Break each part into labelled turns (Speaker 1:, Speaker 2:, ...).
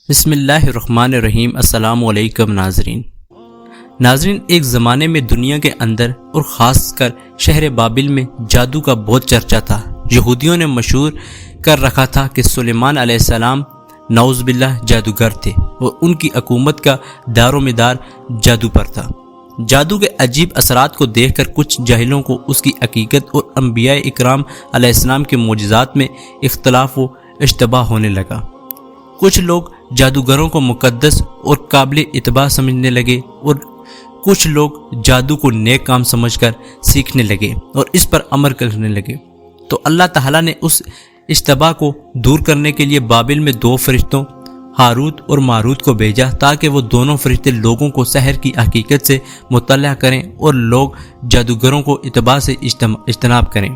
Speaker 1: بسم اللہ الرحمن الرحیم۔ السلام علیکم ناظرین، ایک زمانے میں دنیا کے اندر اور خاص کر شہر بابل میں جادو کا بہت چرچا تھا۔ یہودیوں نے مشہور کر رکھا تھا کہ سلیمان علیہ السلام نعوذ باللہ جادوگر تھے اور ان کی حکومت کا دار و مدار جادو پر تھا۔ جادو کے عجیب اثرات کو دیکھ کر کچھ جاہلوں کو اس کی حقیقت اور انبیاء اکرام علیہ السلام کے معجزات میں اختلاف و اشتباہ ہونے لگا۔ کچھ لوگ جادوگروں کو مقدس اور قابل اتباع سمجھنے لگے اور کچھ لوگ جادو کو نیک کام سمجھ کر سیکھنے لگے اور اس پر عمل کرنے لگے۔ تو اللہ تعالیٰ نے اس اشتباہ کو دور کرنے کے لیے بابل میں دو فرشتوں ہاروت اور ماروت کو بھیجا تاکہ وہ دونوں فرشتے لوگوں کو سحر کی حقیقت سے مطلع کریں اور لوگ جادوگروں کو اتباع سے اجتناب کریں۔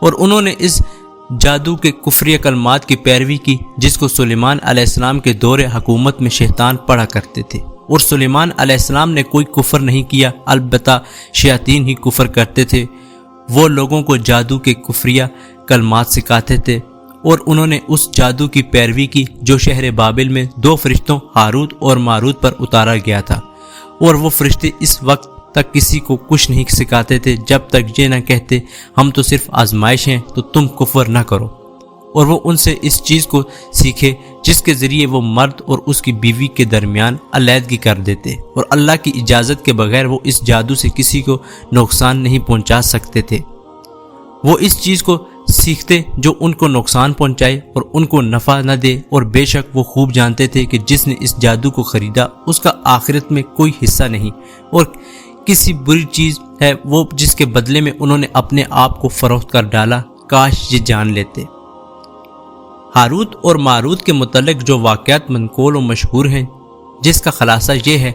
Speaker 1: اور انہوں نے اس جادو کے کفری کلمات کی پیروی کی جس کو سلیمان علیہ السلام کے دور حکومت میں شیطان پڑھا کرتے تھے، اور سلیمان علیہ السلام نے کوئی کفر نہیں کیا، البتہ شیاطین ہی کفر کرتے تھے۔ وہ لوگوں کو جادو کے کفریہ کلمات سکھاتے تھے اور انہوں نے اس جادو کی پیروی کی جو شہر بابل میں دو فرشتوں ہاروت اور ماروت پر اتارا گیا تھا، اور وہ فرشتے اس وقت تک کسی کو کچھ نہیں سکھاتے تھے جب تک یہ نہ کہتے ہم تو صرف آزمائش ہیں تو تم کفر نہ کرو، اور وہ ان سے اس چیز کو سیکھے جس کے ذریعے وہ مرد اور اس کی بیوی کے درمیان علیحدگی کر دیتے، اور اللہ کی اجازت کے بغیر وہ اس جادو سے کسی کو نقصان نہیں پہنچا سکتے تھے۔ وہ اس چیز کو سیکھتے جو ان کو نقصان پہنچائے اور ان کو نفع نہ دے، اور بے شک وہ خوب جانتے تھے کہ جس نے اس جادو کو خریدا اس کا آخرت میں کوئی حصہ نہیں، اور کسی بری چیز ہے وہ جس کے بدلے میں انہوں نے اپنے آپ کو فروخت کر ڈالا، کاش یہ جان لیتے۔ ہاروت اور ماروت کے متعلق جو واقعات منقول و مشہور ہیں، جس کا خلاصہ یہ ہے،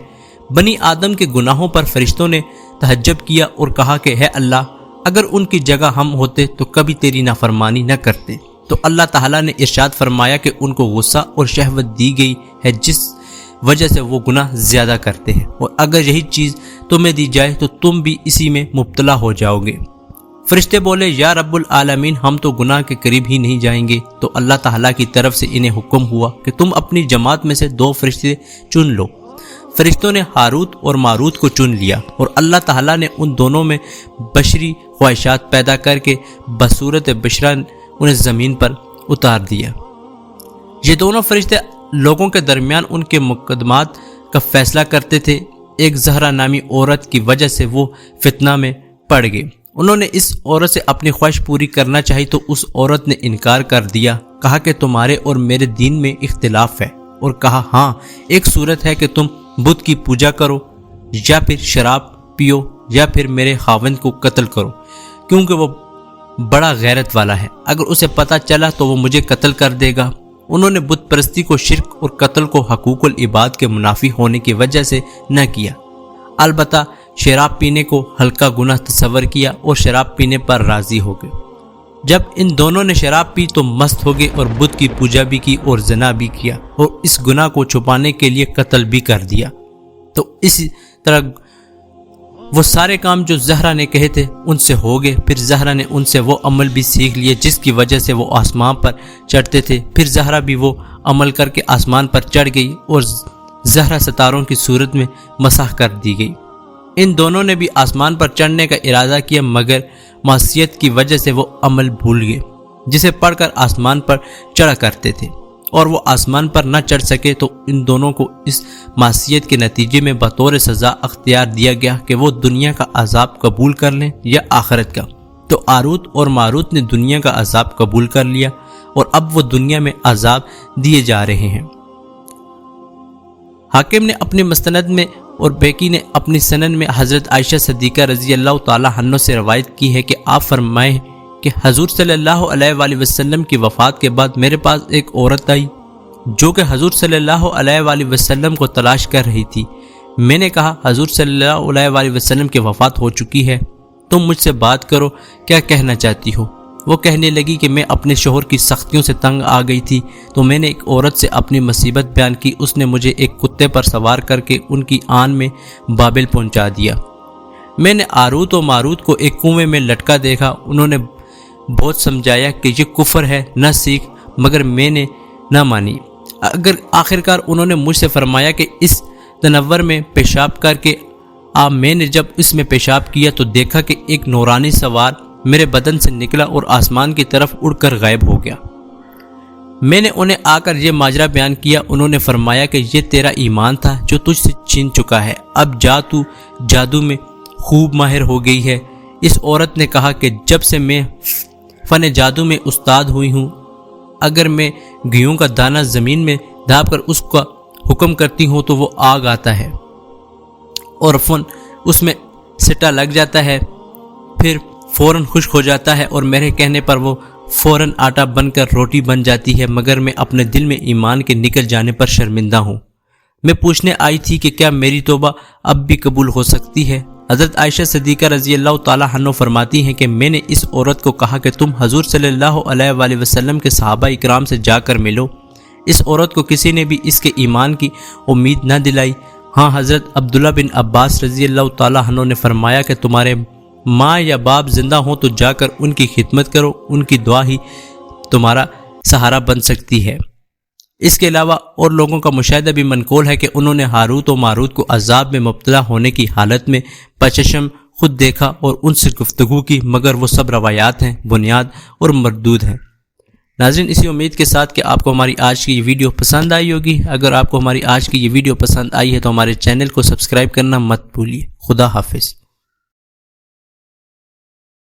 Speaker 1: بنی آدم کے گناہوں پر فرشتوں نے تحجب کیا اور کہا کہ ہے اللہ، اگر ان کی جگہ ہم ہوتے تو کبھی تیری نافرمانی نہ کرتے۔ تو اللہ تعالیٰ نے ارشاد فرمایا کہ ان کو غصہ اور شہوت دی گئی ہے جس وجہ سے وہ گناہ زیادہ کرتے ہیں، اور اگر یہی چیز تمہیں دی جائے تو تم بھی اسی میں مبتلا ہو جاؤ گے۔ فرشتے بولے یا رب العالمین، ہم تو گناہ کے قریب ہی نہیں جائیں گے۔ تو اللہ تعالیٰ کی طرف سے انہیں حکم ہوا کہ تم اپنی جماعت میں سے دو فرشتے چن لو۔ فرشتوں نے ہاروت اور ماروت کو چن لیا، اور اللہ تعالیٰ نے ان دونوں میں بشری خواہشات پیدا کر کے بصورت بشرا انہیں زمین پر اتار دیا۔ یہ دونوں فرشتے لوگوں کے درمیان ان کے مقدمات کا فیصلہ کرتے تھے۔ ایک زہرا نامی عورت کی وجہ سے وہ فتنہ میں پڑ گئے۔ انہوں نے اس عورت سے اپنی خواہش پوری کرنا چاہی تو اس عورت نے انکار کر دیا، کہا کہ تمہارے اور میرے دین میں اختلاف ہے، اور کہا ہاں، ایک صورت ہے کہ تم بت کی پوجا کرو یا پھر شراب پیو یا پھر میرے خاوند کو قتل کرو، کیونکہ وہ بڑا غیرت والا ہے، اگر اسے پتہ چلا تو وہ مجھے قتل کر دے گا۔ انہوں نے بت پرستی کو شرک اور قتل کو حقوق العباد کے منافی ہونے کی وجہ سے نہ کیا، البتہ شراب پینے کو ہلکا گناہ تصور کیا اور شراب پینے پر راضی ہو گئے۔ جب ان دونوں نے شراب پی تو مست ہو گئے اور بت کی پوجا بھی کی اور زنا بھی کیا، اور اس گناہ کو چھپانے کے لیے قتل بھی کر دیا۔ تو اسی طرح وہ سارے کام جو زہرا نے کہے تھے ان سے ہو گئے۔ پھر زہرا نے ان سے وہ عمل بھی سیکھ لیے جس کی وجہ سے وہ آسمان پر چڑھتے تھے۔ پھر زہرا بھی وہ عمل کر کے آسمان پر چڑھ گئی اور زہرا ستاروں کی صورت میں مسح کر دی گئی۔ ان دونوں نے بھی آسمان پر چڑھنے کا ارادہ کیا، مگر معصیت کی وجہ سے وہ عمل بھول گئے جسے پڑھ کر آسمان پر چڑھا کرتے تھے، اور وہ آسمان پر نہ چڑھ سکے۔ تو ان دونوں کو اس معصیت کے نتیجے میں بطور سزا اختیار دیا گیا کہ وہ دنیا کا عذاب قبول کر لیں یا آخرت کا۔ تو ہاروت اور ماروت نے دنیا کا عذاب قبول کر لیا، اور اب وہ دنیا میں عذاب دیے جا رہے ہیں۔ حاکم نے اپنی مستند میں اور بیکی نے اپنی سنن میں حضرت عائشہ صدیقہ رضی اللہ تعالی عنہ سے روایت کی ہے کہ آپ فرمائیں کہ حضور صلی اللہ علیہ وآلہ وسلم کی وفات کے بعد میرے پاس ایک عورت آئی جو کہ حضور صلی اللہ علیہ وآلہ وسلم کو تلاش کر رہی تھی۔ میں نے کہا حضور صلی اللہ علیہ وآلہ وسلم کی وفات ہو چکی ہے، تم مجھ سے بات کرو، کیا کہنا چاہتی ہو؟ وہ کہنے لگی کہ میں اپنے شوہر کی سختیوں سے تنگ آ گئی تھی، تو میں نے ایک عورت سے اپنی مصیبت بیان کی، اس نے مجھے ایک کتے پر سوار کر کے ان کی آن میں بابل پہنچا دیا۔ میں نے ہاروت و ماروت کو ایک کنویں میں لٹکا دیکھا، انہوں نے بہت سمجھایا کہ یہ کفر ہے، نہ سیکھ، مگر میں نے نہ مانی۔ آخرکار انہوں نے مجھ سے فرمایا کہ اس تنور میں پیشاب کر کے میں نے جب اس میں پیشاب کیا تو دیکھا کہ ایک نورانی سوار میرے بدن سے نکلا اور آسمان کی طرف اڑ کر غائب ہو گیا۔ میں نے انہیں آ کر یہ ماجرا بیان کیا۔ انہوں نے فرمایا کہ یہ تیرا ایمان تھا جو تجھ سے چھین چکا ہے، اب جا تو جادو میں خوب ماہر ہو گئی ہے۔ اس عورت نے کہا کہ جب سے میں فن جادو میں استاد ہوئی ہوں، اگر میں گیہوں کا دانہ زمین میں داب کر اس کا حکم کرتی ہوں تو وہ آگ آتا ہے اور فن اس میں سٹا لگ جاتا ہے، پھر فوراً خشک ہو جاتا ہے اور میرے کہنے پر وہ فوراً آٹا بن کر روٹی بن جاتی ہے، مگر میں اپنے دل میں ایمان کے نکل جانے پر شرمندہ ہوں۔ میں پوچھنے آئی تھی کہ کیا میری توبہ اب بھی قبول ہو سکتی ہے؟ حضرت عائشہ صدیقہ رضی اللہ تعالی عنہ فرماتی ہیں کہ میں نے اس عورت کو کہا کہ تم حضور صلی اللہ علیہ وآلہ وسلم کے صحابہ اکرام سے جا کر ملو۔ اس عورت کو کسی نے بھی اس کے ایمان کی امید نہ دلائی۔ ہاں، حضرت عبداللہ بن عباس رضی اللہ تعالی عنہ نے فرمایا کہ تمہارے ماں یا باپ زندہ ہوں تو جا کر ان کی خدمت کرو، ان کی دعا ہی تمہارا سہارا بن سکتی ہے۔ اس کے علاوہ اور لوگوں کا مشاہدہ بھی منقول ہے کہ انہوں نے ہاروت و ماروت کو عذاب میں مبتلا ہونے کی حالت میں بچشم خود دیکھا اور ان سے گفتگو کی، مگر وہ سب روایات ہیں، بنیاد اور مردود ہیں۔ ناظرین، اسی امید کے ساتھ کہ آپ کو ہماری آج کی یہ ویڈیو پسند آئی ہوگی۔ اگر آپ کو ہماری آج کی یہ ویڈیو پسند آئی ہے تو ہمارے چینل کو سبسکرائب کرنا مت بھولیے۔ خدا حافظ۔